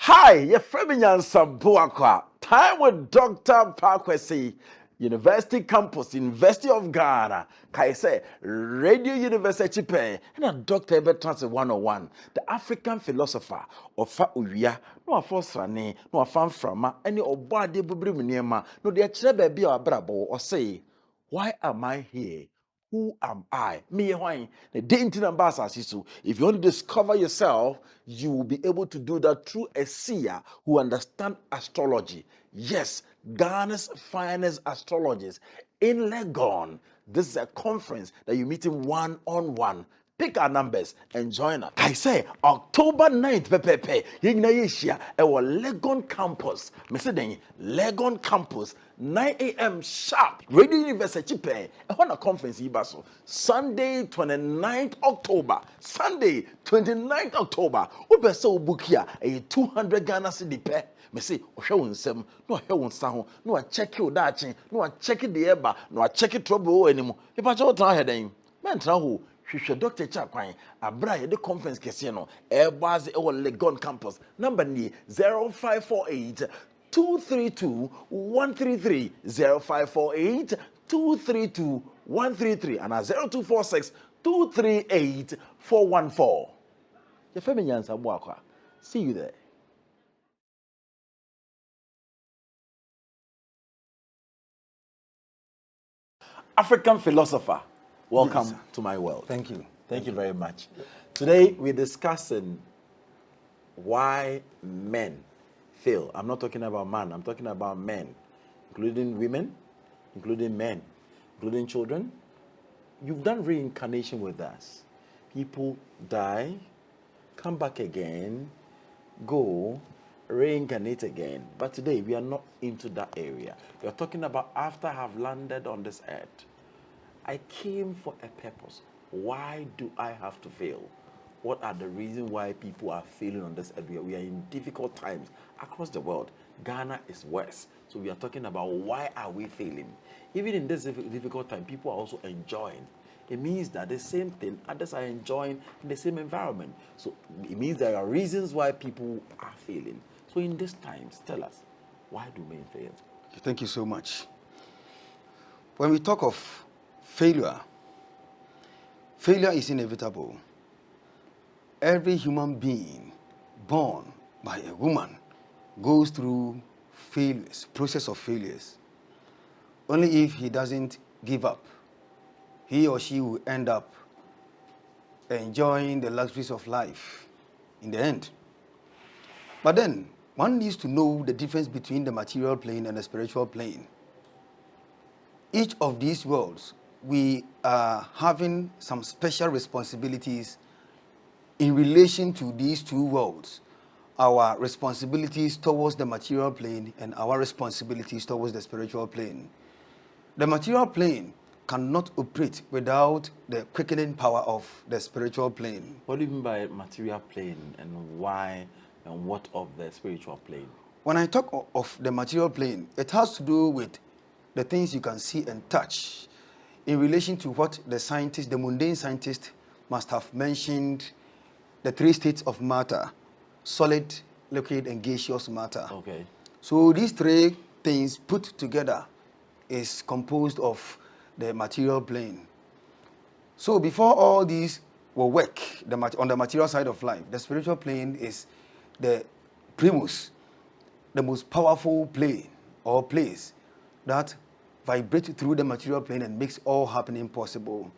Hi, you're from Nyansa. Time with Dr.Paakwesi, University Campus, University of Ghana. Kaise, Radio University Pay, and Dr. Ebertrans 101, the African philosopher of Uya, no afosrane, no afan frama, any obade bubrimniema, no de achebe bi abrabo, or say, why am I here? Who am I? Me, why? The dainty ambassador. So, if you want to discover yourself, you will be able to do that through a seer who understands astrology. Yes, Ghana's finest astrologist in Legon. This is a conference that you meet him one-on-one. Pick our numbers and join us. I say October 9th, pepepe. Yignayesia, our Legon campus. Mesedeng Legon campus, 9 a.m. sharp. Radio University pay. A conference ibaso. Sunday 29th October. Sunday 29th October. Obeso bukia a 200 Ghana cedi pay. Me say, ohwe wonsem, no ohwe wonsa ho, no a check you dachi, no a check the eba, no a check trouble anymore. If I show try heading, man traho. Hwehwɛ Dr. Chakwan abra ye the conference kese no Airbus e Legon campus number ni 0548 232 133 0548 232 133 and 0246 238 414. Yefemi Nyansa Boakwa. See you there. African philosopher, welcome to my world. Thank you. Thank you very much. Today we're discussing why men fail. I'm not talking about man, I'm talking about men, including women, including men, including children. You've done reincarnation with us. People die, come back again, go, reincarnate again. But today we are not into that area. We are talking about after I have landed on this earth, I came for a purpose. Why do I have to fail? What are the reasons why people are failing on this earth? We are in difficult times across the world. Ghana is worse. So we are talking about why are we failing? Even in this difficult time, people are also enjoying. It means that the same thing others are enjoying in the same environment. So it means there are reasons why people are failing. So in these times, tell us, why do men fail? Thank you so much. When we talk of failure is inevitable. Every human being born by a woman goes through failures, process of failures. Only if he doesn't give up, he or she will end up enjoying the luxuries of life in the end. But then, one needs to know the difference between the material plane and the spiritual plane. Each of these worlds, we are having some special responsibilities in relation to these two worlds. Our responsibilities towards the material plane and our responsibilities towards the spiritual plane. The material plane cannot operate without the quickening power of the spiritual plane. What do you mean by material plane, and why and what of the spiritual plane? When I talk of the material plane, it has to do with the things you can see and touch in relation to what the mundane scientist must have mentioned, the three states of matter: solid, liquid, and gaseous matter. Okay. So these three things put together is composed of the material plane. So before all these will work on the material side of life, the spiritual plane is the primus, the most powerful plane or place that vibrates through the material plane and makes all happening possible.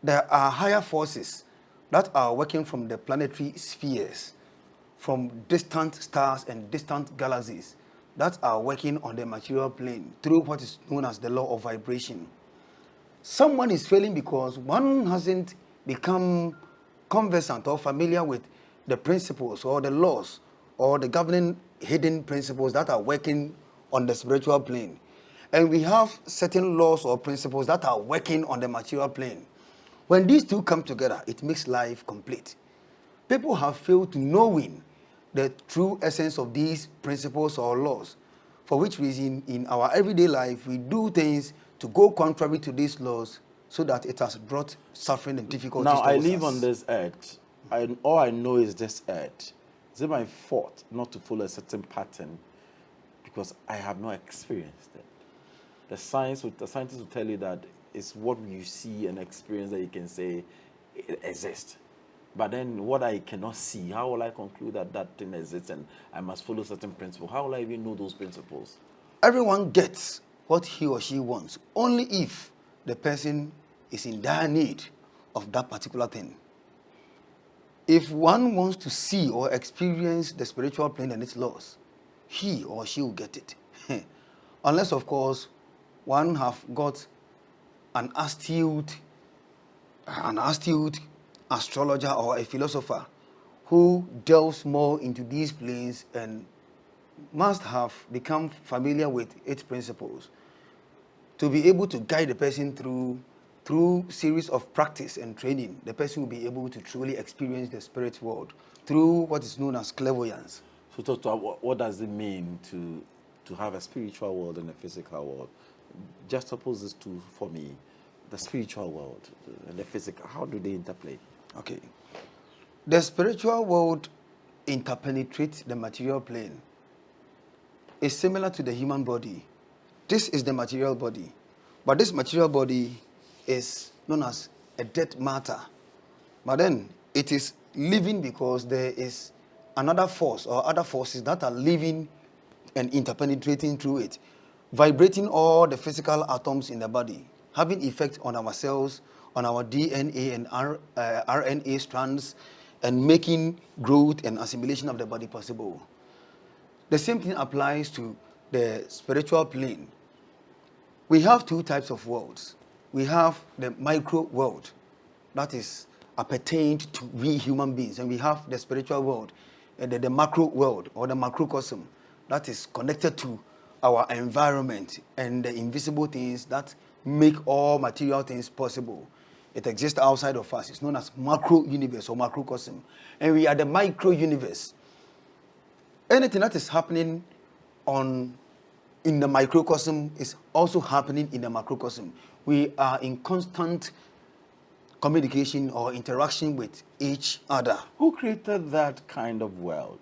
There are higher forces that are working from the planetary spheres, from distant stars and distant galaxies that are working on the material plane through what is known as the law of vibration. Someone is failing because one hasn't become conversant or familiar with the principles or the laws or the governing hidden principles that are working on the spiritual plane. And we have certain laws or principles that are working on the material plane. When these two come together, it makes life complete. People have failed to knowing the true essence of these principles or laws, for which reason in our everyday life we do things to go contrary to these laws, so that it has brought suffering and difficulties. Now I live on this earth. All I know is this earth. Is it my fault not to follow a certain pattern because I have not experienced it? The scientists will tell you that it's what you see and experience that you can say it exists. But then what I cannot see, how will I conclude that that thing exists and I must follow certain principles? How will I even know those principles? Everyone gets what he or she wants, only if the person is in dire need of that particular thing. If one wants to see or experience the spiritual plane and its laws, he or she will get it. Unless, of course, one have got an astute astrologer or a philosopher who delves more into these planes and must have become familiar with its principles to be able to guide the person through series of practice and training. The person will be able to truly experience the spirit world through what is known as clairvoyance. So, Doctor, what does it mean to have a spiritual world and a physical world? Just suppose these two for me, the spiritual world and the physical. How do they interplay? Okay. The spiritual world interpenetrates the material plane. It's similar to the human body. This is the material body. But this material body is known as a dead matter. But then it is living because there is another force or other forces that are living and interpenetrating through it, vibrating all the physical atoms in the body, having effect on our cells, on our DNA and RNA strands, and making growth and assimilation of the body possible. The same thing applies to the spiritual plane. We have two types of worlds. We have the micro world, that is appertained to we human beings, and we have the spiritual world, the macro world or the macrocosm, that is connected to our environment and the invisible things that make all material things possible. It exists outside of us. It's known as macro universe or macrocosm, and we are the micro universe. Anything that is happening in the microcosm is also happening in the macrocosm. We are in constant communication or interaction with each other. Who created that kind of world?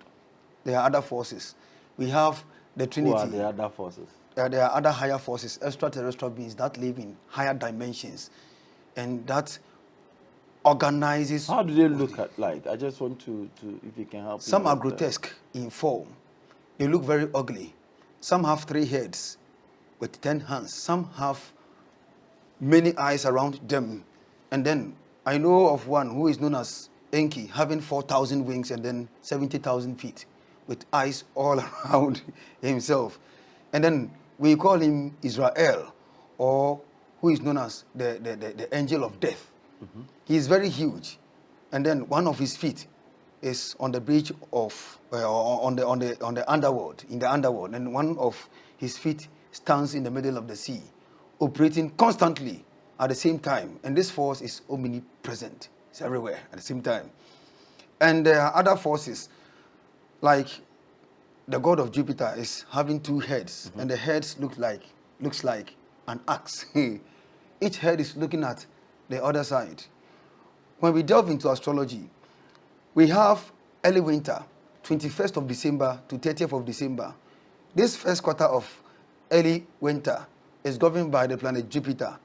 There are other forces. We have the Trinity. Who are the other forces? There are other higher forces, extraterrestrial beings that live in higher dimensions, and that organizes. How do they look at like? I just want to if you can help. Some are grotesque in form. They look very ugly. Some have 3 heads with 10 hands. Some have many eyes around them. And then I know of one who is known as Enki, having 4,000 wings and then 70,000 feet with eyes all around himself. And then we call him Israel, or who is known as the angel of death. Mm-hmm. He is very huge. And then one of his feet is on the bridge of on the underworld, in the underworld, and one of his feet stands in the middle of the sea, operating constantly at the same time. And this force is omnipresent. It's everywhere at the same time. And there are other forces, like the god of Jupiter is having 2 heads, mm-hmm. and the heads looks like an axe. Each head is looking at the other side. When we delve into astrology, we have early winter, 21st of December to 30th of December. This first quarter of early winter is governed by the planet Jupiter.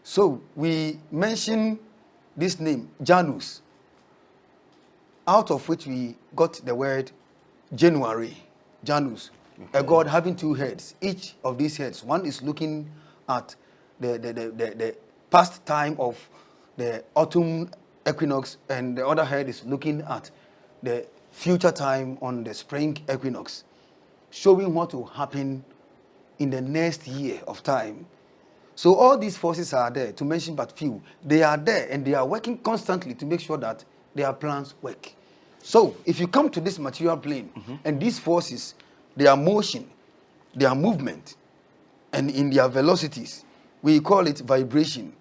So we mention this name, Janus, out of which we got the word January, Janus, okay. A god having 2 heads. Each of these heads, one is looking at the past time of the autumn equinox, and the other head is looking at the future time on the spring equinox, showing what will happen in the next year of time. So all these forces are there, to mention but few. They are there and they are working constantly to make sure that their plans work. So if you come to this material plane, mm-hmm. and these forces, their motion, their movement, and in their velocities, we call it vibration.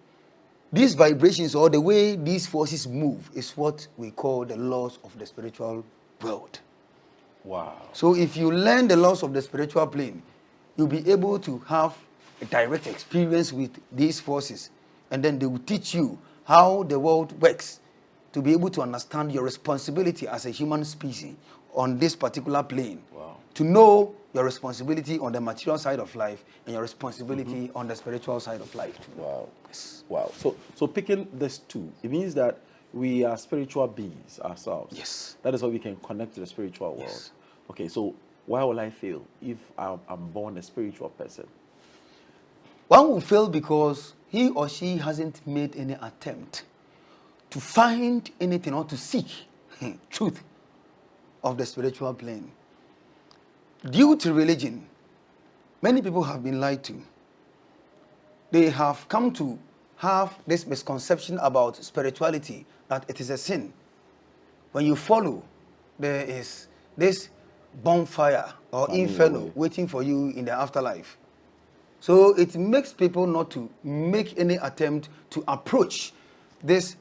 These vibrations, or the way these forces move, is what we call the laws of the spiritual world. Wow. So if you learn the laws of the spiritual plane, you'll be able to have a direct experience with these forces. And then they will teach you how the world works, to be able to understand your responsibility as a human species on this particular plane. Wow. To know your responsibility on the material side of life and your responsibility on the spiritual side of life too. Wow. Yes. Wow. So picking these two, it means that we are spiritual beings ourselves. Yes. That is how we can connect to the spiritual world. Yes. Okay, so why will I fail if I'm born a spiritual person? One will fail because he or she hasn't made any attempt to find anything or to seek truth of the spiritual plane. Due to religion, many people have been lied to. They have come to have this misconception about spirituality, that it is a sin. When you follow, there is this bonfire or Funny inferno way. waiting for you in the afterlife. So it makes people not to make any attempt to approach this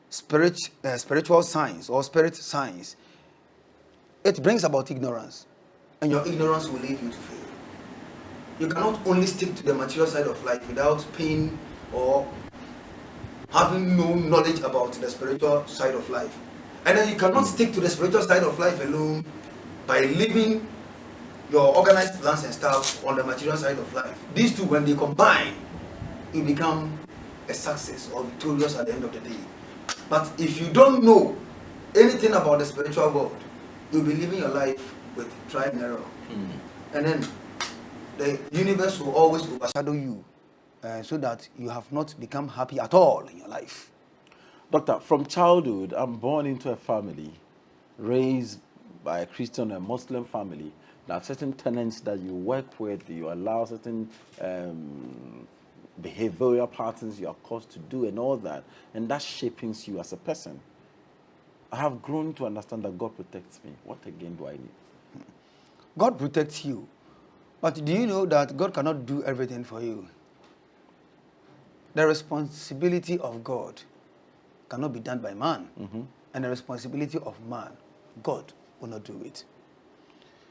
spiritual science or spirit science. It brings about ignorance, and your ignorance will lead you to fail. You cannot only stick to the material side of life without pain or having no knowledge about the spiritual side of life. And then you cannot stick to the spiritual side of life alone by living your organized plans and stuff on the material side of life. These two, when they combine, you become a success or victorious at the end of the day. But if you don't know anything about the spiritual world, you'll be living your life with trial and error. And then the universe will always overshadow you so that you have not become happy at all in your life. Doctor, from childhood, I'm born into a family raised by a Christian and Muslim family. There are certain tenets that you work with, you allow certain behavioral patterns you are caused to do and all that, and that shapes you as a person. I have grown to understand that God protects me. What again do I need? God protects you. But do you know that God cannot do everything for you? The responsibility of God cannot be done by man. And the responsibility of man, God will not do it.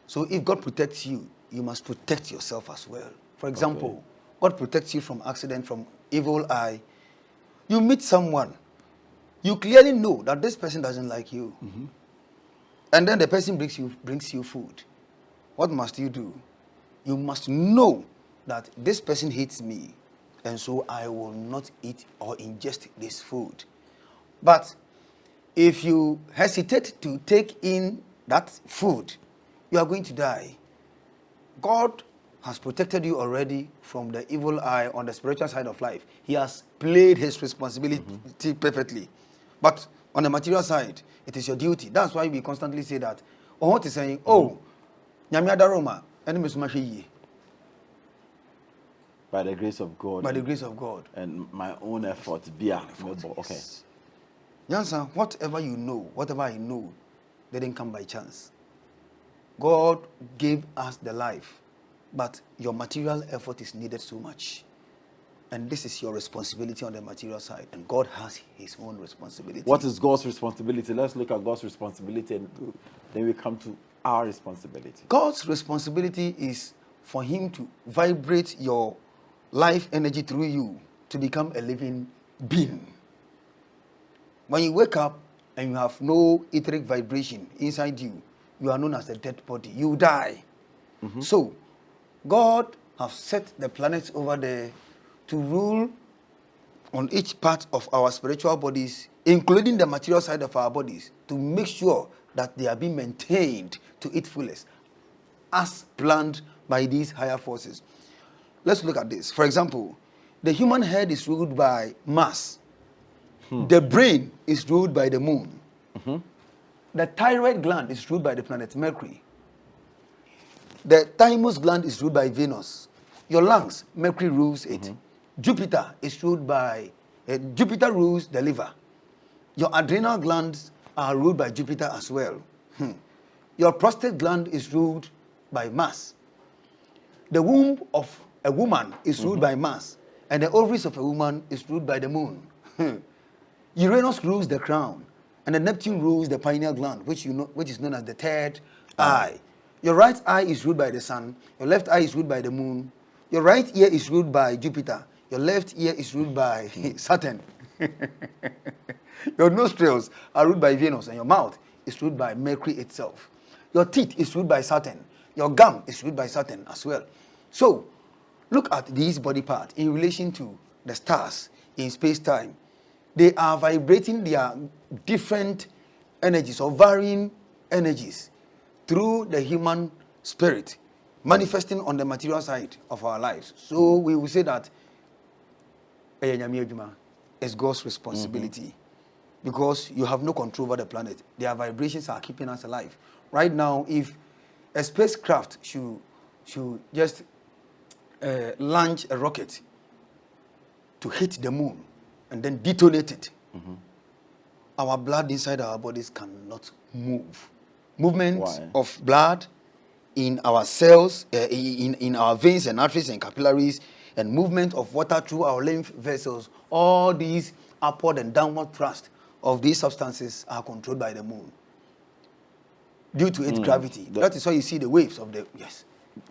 So if God protects you, you must protect yourself as well. For example, God protects you from accident, from evil eye. You meet someone, you clearly know that this person doesn't like you. And then the person brings you food. What must you do? You must know that this person hates me, and so I will not eat or ingest this food. But if you hesitate to take in that food, you are going to die. God has protected you already from the evil eye on the spiritual side of life. He has played his responsibility perfectly. But on the material side, it is your duty. That's why we constantly say that. Or what is saying, Nyame adaroma, enemy sumashi. By the grace of God. By the grace of God. And my own effort. Okay. Nyansa, whatever you know, whatever I know, didn't come by chance. God gave us the life, but your material effort is needed so much. And this is your responsibility on the material side, and God has his own responsibility. What is God's responsibility? Let's look at God's responsibility, and then we come to our responsibility. God's responsibility is for him to vibrate your life energy through you to become a living being. When you wake up and you have no etheric vibration inside you, you are known as a dead body. You die. So, God has set the planets over there to rule on each part of our spiritual bodies, including the material side of our bodies, to make sure that they are being maintained to its fullest, as planned by these higher forces. Let's look at this. For example, the human head is ruled by Mars. The brain is ruled by the moon. The thyroid gland is ruled by the planet Mercury. The thymus gland is ruled by Venus. Your lungs, Mercury rules it. Jupiter is ruled by, Jupiter rules the liver. Your adrenal glands are ruled by Jupiter as well. Your prostate gland is ruled by Mars. The womb of a woman is ruled by Mars. And the ovaries of a woman is ruled by the moon. Uranus rules the crown. And the Neptune rules the pineal gland, which is known as the third eye. Your right eye is ruled by the sun. Your left eye is ruled by the moon. Your right ear is ruled by Jupiter. Your left ear is ruled by Saturn. Your nostrils are ruled by Venus, and your mouth is ruled by Mercury itself. Your teeth is ruled by Saturn. Your gum is ruled by Saturn as well. So, look at these body parts in relation to the stars in space-time. They are vibrating their different energies or varying energies through the human spirit, manifesting on the material side of our lives. So we will say that it's God's responsibility because you have no control over the planet. Their vibrations are keeping us alive. Right now, if a spacecraft should just launch a rocket to hit the moon and then detonate it, our blood inside our bodies cannot move. Movement of blood in our cells, in our veins and arteries and capillaries, and movement of water through our lymph vessels, all these upward and downward thrust of these substances are controlled by the moon due to its gravity. That is why you see the waves of the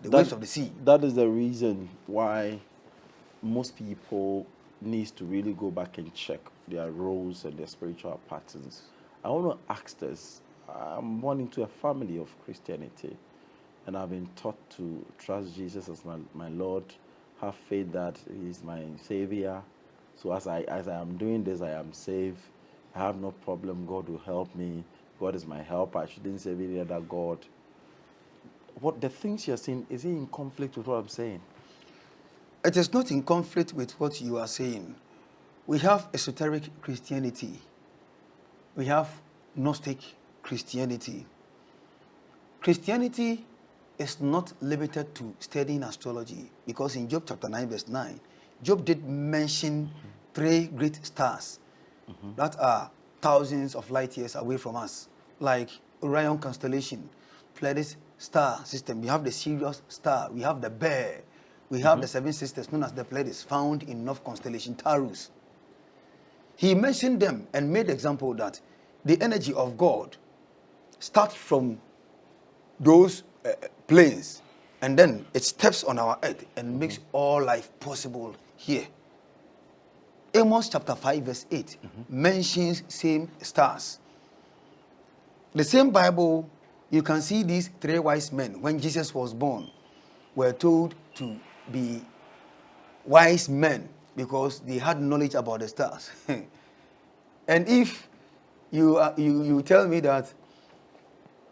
waves of the sea. That is the reason why most people needs to really go back and check their roles and their spiritual patterns. I want to ask this. I'm born into a family of Christianity, and I've been taught to trust Jesus as my Lord, have faith that He's my Savior. So as I am doing this, I am safe. I have no problem. God will help me. God is my helper. I shouldn't serve any other God. What the things you're saying, is it in conflict with what I'm saying? It is not in conflict with what you are saying. We have esoteric Christianity. We have Gnostic Christianity. Christianity is not limited to studying astrology, because in Job chapter 9 verse 9, Job did mention 3 great stars that are thousands of light years away from us, like Orion constellation, Pleiades star system. We have the Sirius star, we have the Bear, we have the 7 sisters known as the Pleiades, found in North constellation Taurus. He mentioned them and made example that the energy of God starts from those planes, and then it steps on our earth and makes all life possible here. Amos chapter 5 verse 8 mentions same stars. The same Bible, you can see these 3 wise men, when Jesus was born, were told to be wise men because they had knowledge about the stars. And if you tell me that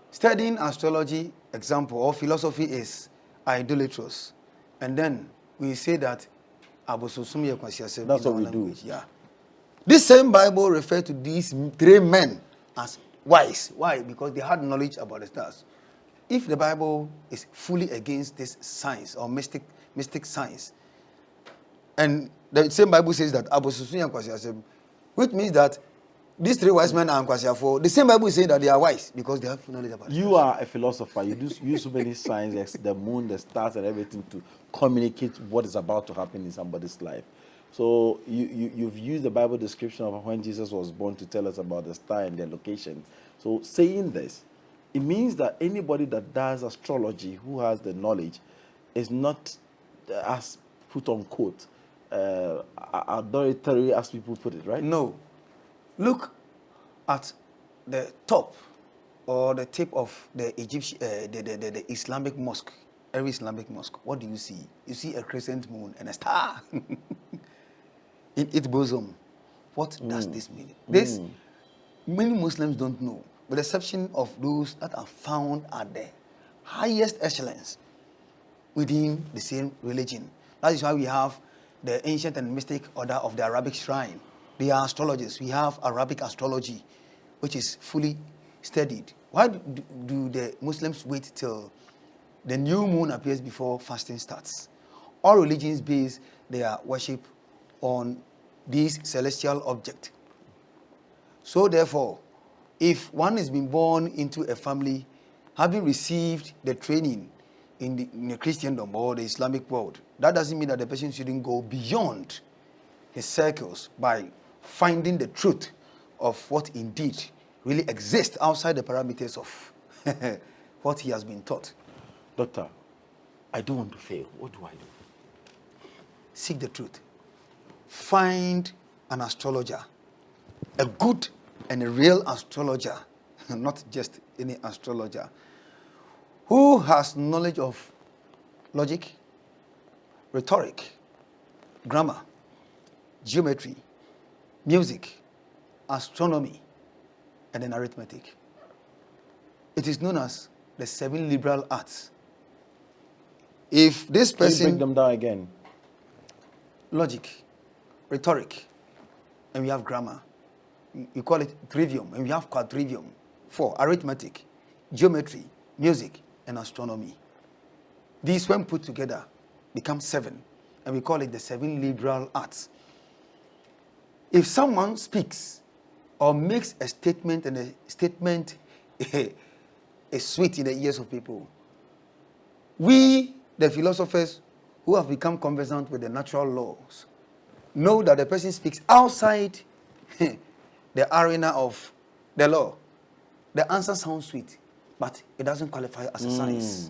studying astrology, example, or philosophy is idolatrous, and then we say that that's what we do. Yeah. This same Bible referred to these 3 men as wise. Why? Because they had knowledge about the stars. If the Bible is fully against this science or mystic science, and the same Bible says that which means that these 3 wise men are Nkwasiafo, the same Bible is saying that they are wise because they have knowledge about it. You are a philosopher. You use so many signs, the moon, the stars, and everything to communicate what is about to happen in somebody's life. So you've used the Bible description of when Jesus was born to tell us about the star and their location. So saying this, it means that anybody that does astrology who has the knowledge is not, as put on quote, adultery, as people put it, right? No. Look at the top or the tip of the Egyptian, the Islamic mosque. Every Islamic mosque, what do you see? You see a crescent moon and a star in its bosom. What does this mean? This, many Muslims don't know, with the exception of those that are found at the highest excellence within the same religion. That is why we have the ancient and mystic order of the Arabic shrine. They are astrologers. We have Arabic astrology, which is fully studied. Why do the Muslims wait till the new moon appears before fasting starts? All religions base their worship on these celestial objects. So therefore, if one has been born into a family having received the training in the Christendom or the Islamic world, that doesn't mean that the person shouldn't go beyond his circles by finding the truth of what indeed really exists outside the parameters of what he has been taught. Doctor, I don't want to fail. What do I do? Seek the truth. Find an astrologer A good and a real astrologer, not just any astrologer, who has knowledge of logic, rhetoric, grammar, geometry, music, astronomy, and then arithmetic. It is known as the 7 liberal arts. If this Can you break person, them down again? logic, rhetoric, and we have grammar, you call it trivium, and we have quadrivium. 4, arithmetic, geometry, music, and astronomy. These, when put together, become 7, and we call it the 7 liberal arts. If someone speaks or makes a statement, and a statement is sweet in the ears of people, we, the philosophers who have become conversant with the natural laws, know that the person speaks outside the arena of the law. The answer sounds sweet, but it doesn't qualify as a science.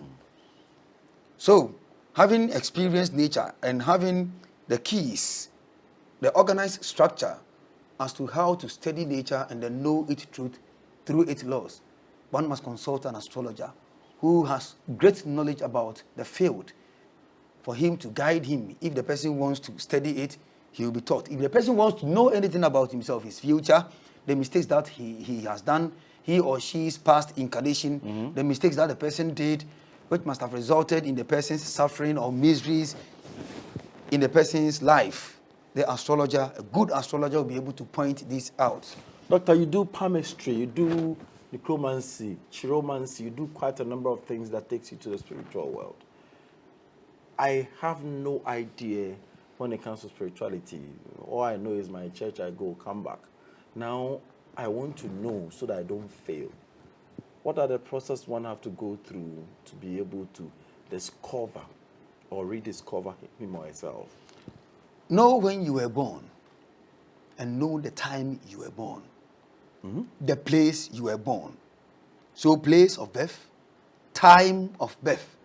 So, having experienced nature and having the keys, the organized structure as to how to study nature and then know its truth through its laws, one must consult an astrologer who has great knowledge about the field for him to guide him. If the person wants to study it, he will be taught. If the person wants to know anything about himself, his future, the mistakes that he has done, he or she's past incarnation, the mistakes that the person did, which must have resulted in the person's suffering or miseries in the person's life, the astrologer, a good astrologer, will be able to point this out. Doctor, you do palmistry, you do necromancy, chiromancy, you do quite a number of things that takes you to the spiritual world. I have no idea when it comes to spirituality. All I know is my church, I go, come back. Now, I want to know so that I don't fail. What are the processes one have to go through to be able to discover or rediscover him or herself? Know when you were born and know the time you were born. The place you were born. So place of birth, time of birth.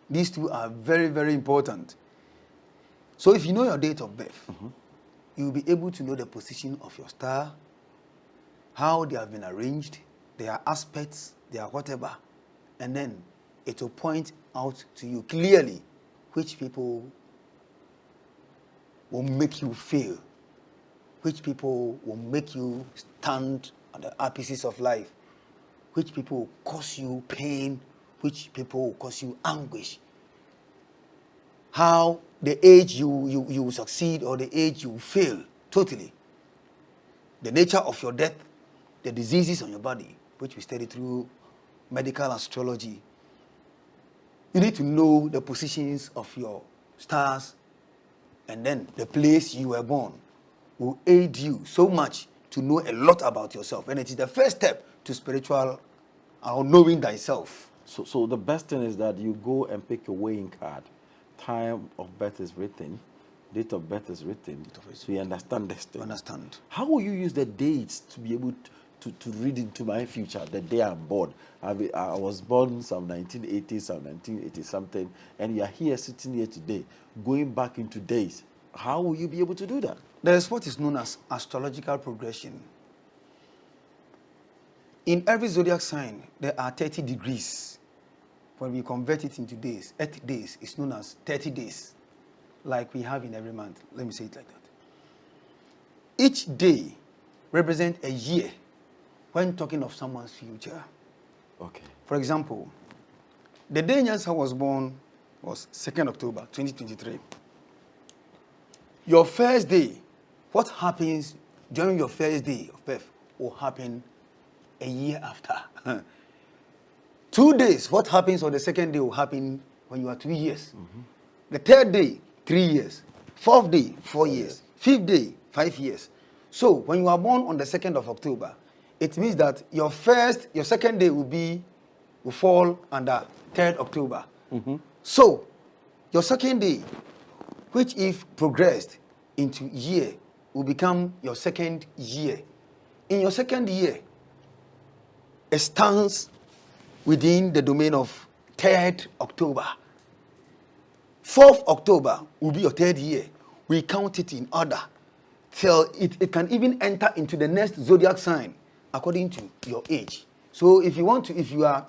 These two are very, very important. So if you know your date of birth, you will be able to know the position of your star, how they have been arranged, their aspects, their whatever. And then it will point out to you clearly which people will make you fail, which people will make you stand at the apices of life, which people will cause you pain, which people will cause you anguish. How the age you succeed or the age you fail totally. The nature of your death, the diseases on your body, which we study through medical astrology. You need to know the positions of your stars, and then the place you were born will aid you so much to know a lot about yourself. And it is the first step to spiritual or knowing thyself. So the best thing is that you go and pick a weighing card. Time of birth is written, date of birth is written, so you understand this thing. Understand. How will you use the dates to be able to read into my future, the day I'm born? I was born some 1980, some 1980 something, and you are here sitting here today, going back into days. How will you be able to do that? There is what is known as astrological progression. In every zodiac sign, there are 30 degrees. When we convert it into days, 8 days is known as 30 days, like we have in every month. Let me say it like that. Each day represents a year when talking of someone's future. Okay. For example, the day Nyansa was born was 2nd October 2023. Your first day, what happens during your first day of birth will happen a year after. 2 days, what happens on the second day will happen when you are 2 years. The third day, 3 years. Fourth day, 4 years. Fifth day, 5 years. So when you are born on the 2nd of October, it means that your second day will fall under 3rd October. So your second day, which if progressed into year, will become your second year. In your second year, it stands within the domain of 3rd October. 4th October will be your 3rd year. We count it in order. till it can even enter into the next zodiac sign according to your age. So if you are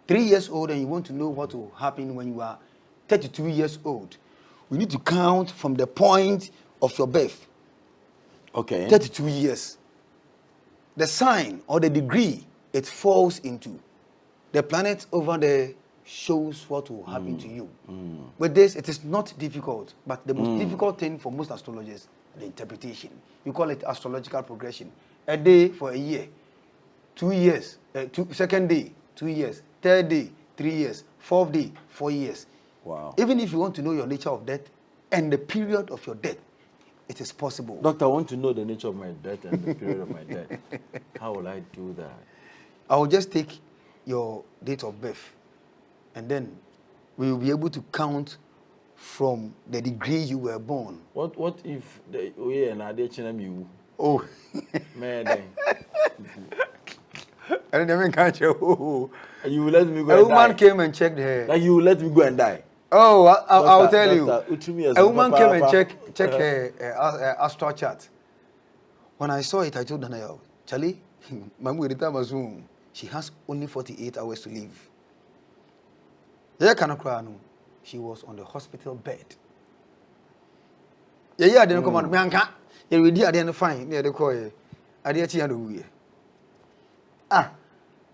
3 years old and you want to know what will happen when you are 32 years old, we need to count from the point of your birth. Okay. 32 years. The sign or the degree it falls into. The planet over there shows what will happen to you. With this, it is not difficult, but the most difficult thing for most astrologers, the interpretation. You call it astrological progression. A day for a year, 2 years, second day, 2 years, third day, 3 years, fourth day, 4 years. Wow. Even if you want to know your nature of death and the period of your death, it is possible. Doctor, I want to know the nature of my death and the period of my death. How will I do that? I will just take your date of birth, and then we will be able to count from the degree you were born. What if the and I did you? Oh, Man, I didn't catch you. you will let me go. A and woman die. came and checked her. Like you will let me go and die. Oh, I'll tell you. Doctor, A woman came and checked her astral chart. When I saw it, I told Daniel, Charlie, she has only 48 hours to live. She was on the hospital bed. I didn't come on. I didn't find me. I didn't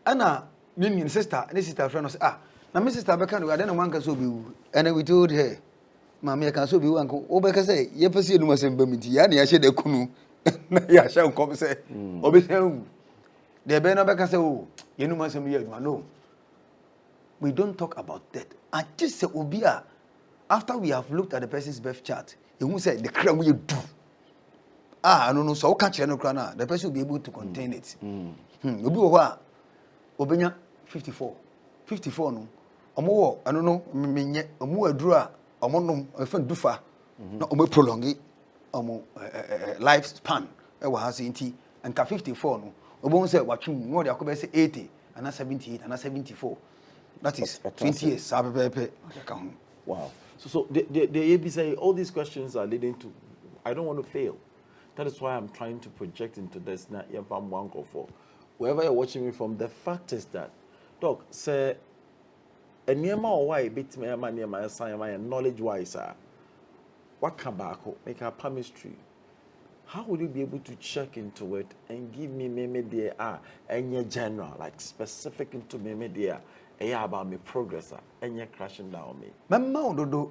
Anna, my sister friend was now my sister Becca, I don't know one can so be, and we told her, Mammy, I can so be one. Oh, Becca say, ye pursue no same bemity, yani I said the kunu. Ya shall come say, Obey. The Becca say, oh, you know, some years, no. We don't talk about that. I just say, Obia, after we have looked at the person's birth chart, you won't say the crown will do. I don't know, so catch no crana, the person will be able to contain it. Obenya 54. 54 no. Omo I don't know, menye omo adura, omo nom efan dufa. Na omo prolong it omo lifespan. E wa ha se nti nka 54 no. Obo say watwum no de akobe say 80 and 78 and 74. That is 20 years. Wow. So the AB say all these questions are leading to I don't want to fail. That is why I'm trying to project into this now. Wherever you're watching me from, the fact is that, Doc, say, a near my why bit me a near my science and knowledge wise, what can back make a palmistry? How would you be able to check into it and give me maybe there and your general, like specific into maybe there, about me progress and you're crashing down me? Mama,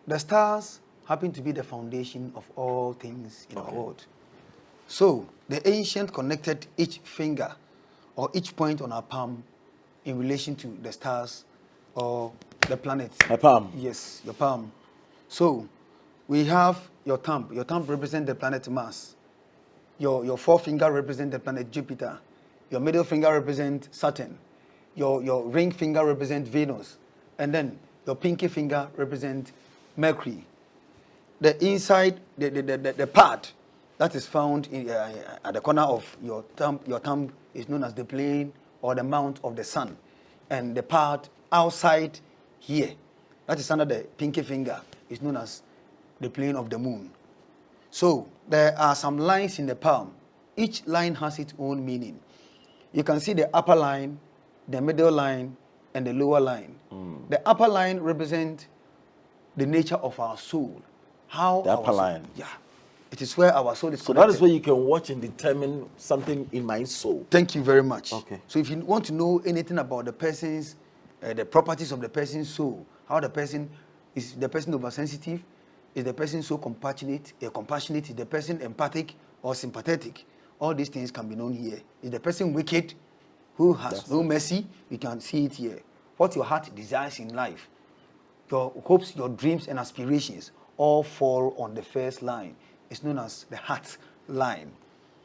the stars happen to be the foundation of all things in our world. So, the ancient connected each finger or each point on our palm in relation to the stars or the planets. My palm? Yes, your palm. So, we have your thumb. Your thumb represents the planet Mars. Your forefinger represents the planet Jupiter. Your middle finger represents Saturn. Your ring finger represents Venus. And then your pinky finger represents Mercury. The inside, the part that is found in, at the corner of your thumb is known as the plane or the mount of the sun. And the part outside here, that is under the pinky finger, is known as the plane of the moon. So there are some lines in the palm. Each line has its own meaning. You can see the upper line, the middle line, and the lower line. The upper line represents the nature of our soul. How the upper line. Yeah. It is where our soul is so connected. That is where you can watch and determine something in my soul. Thank you very much. Okay. So if you want to know anything about the person's, the properties of the person's soul, how the person, is the person oversensitive, is the person so compassionate, is the person empathic or sympathetic, all these things can be known here. Is the person wicked, who has no mercy, we can see it here. What your heart desires in life, your hopes, your dreams and aspirations all fall on the first line. It's known as the heart line.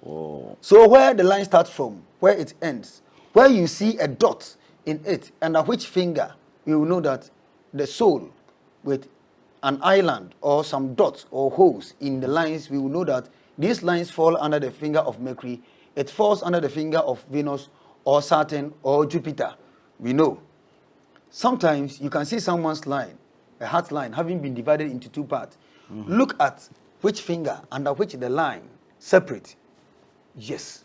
Oh. So where the line starts from, where it ends, where you see a dot in it, under which finger, you will know that the soul with an island or some dots or holes in the lines, we will know that these lines fall under the finger of Mercury. It falls under the finger of Venus or Saturn or Jupiter. We know. Sometimes you can see someone's line, a heart line, having been divided into two parts. Look at which finger under which the line separate? Yes.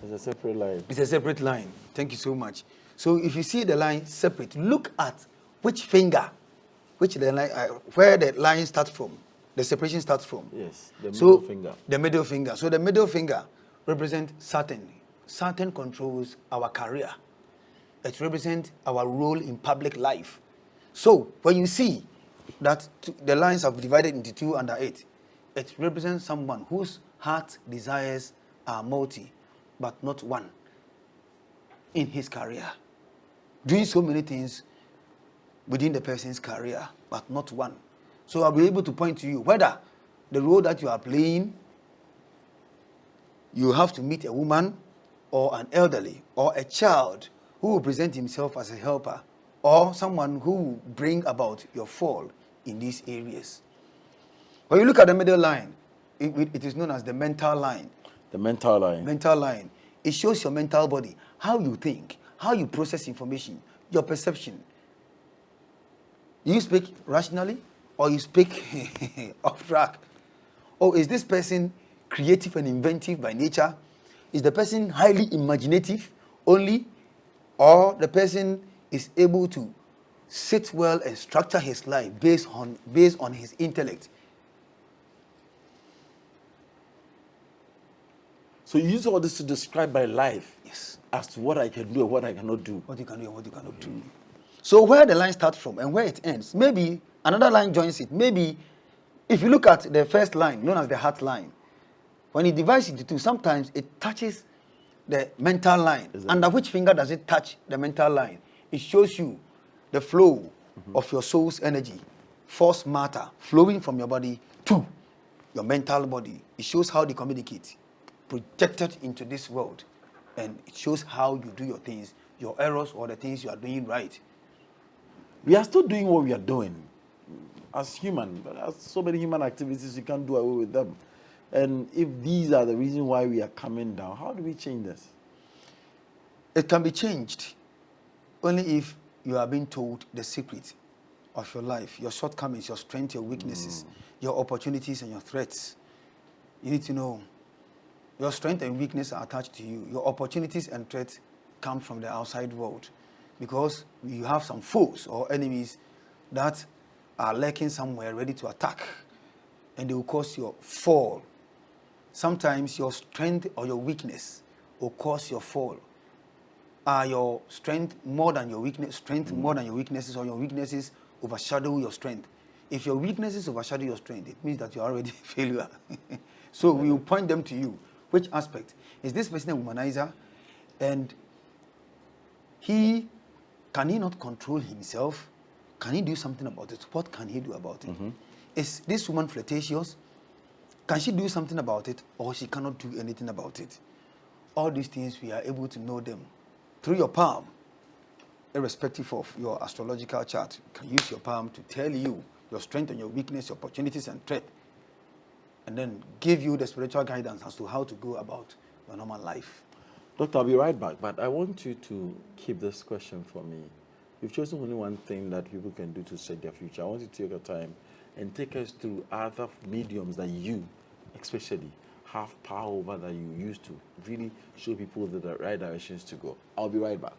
It's a separate line. It's a separate line. Thank you so much. So if you see the line separate, look at which finger, which the line, where the line starts from, the separation starts from. Yes, the middle finger. The middle finger. So the middle finger represents Saturn. Saturn controls our career. It represents our role in public life. So when you see that the lines are divided into 2 under 8, it represents someone whose heart desires are multi, but not one in his career. Doing so many things within the person's career, but not one. So I'll be able to point to you whether the role that you are playing, you have to meet a woman or an elderly or a child who will present himself as a helper, or someone who will bring about your fall in these areas. When you look at the middle line, it is known as the mental line. The mental line. Mental line. It shows your mental body, how you think, how you process information, your perception. Do you speak rationally or you speak off track? Or is this person creative and inventive by nature? Is the person highly imaginative only? Or the person is able to sit well and structure his life based on his intellect? So you use all this to describe my life. Yes. As to what I can do and what I cannot do. What you can do and what you cannot do. So where the line starts from and where it ends, maybe another line joins it. Maybe if you look at the first line, known as the heart line, when it divides into 2, sometimes it touches the mental line. Exactly. Under which finger does it touch the mental line? It shows you the flow of your soul's energy, force matter flowing from your body to your mental body. It shows how they communicate, projected into this world. And it shows how you do your things, your errors or the things you are doing right. We are still doing what we are doing as human, but as so many human activities, you can't do away with them. And if these are the reason why we are coming down, how do we change this? It can be changed only if you are being told the secret of your life, your shortcomings, your strengths, your weaknesses, your opportunities and your threats. You need to know your strength and weakness are attached to you. Your opportunities and threats come from the outside world, because you have some foes or enemies that are lurking somewhere ready to attack, and they will cause your fall. Sometimes your strength or your weakness will cause your fall. Are your strength more than your weakness, strength more than your weaknesses, or your weaknesses overshadow your strength? If your weaknesses overshadow your strength, it means that you're already a failure. So we will point them to you. Which aspect? Is this person a womanizer? And can he not control himself? Can he do something about it? What can he do about it? Is this woman flirtatious? Can she do something about it, or she cannot do anything about it? All these things, we are able to know them through your palm, irrespective of your astrological chart. You can use your palm to tell you your strength and your weakness, your opportunities and threat, and then give you the spiritual guidance as to how to go about your normal life. Doctor, I'll be right back, but I want you to keep this question for me. You've chosen only one thing that people can do to set their future. I want you to take your time and take us through other mediums that you, especially, have power over, that you use to really show people the right directions to go. I'll be right back.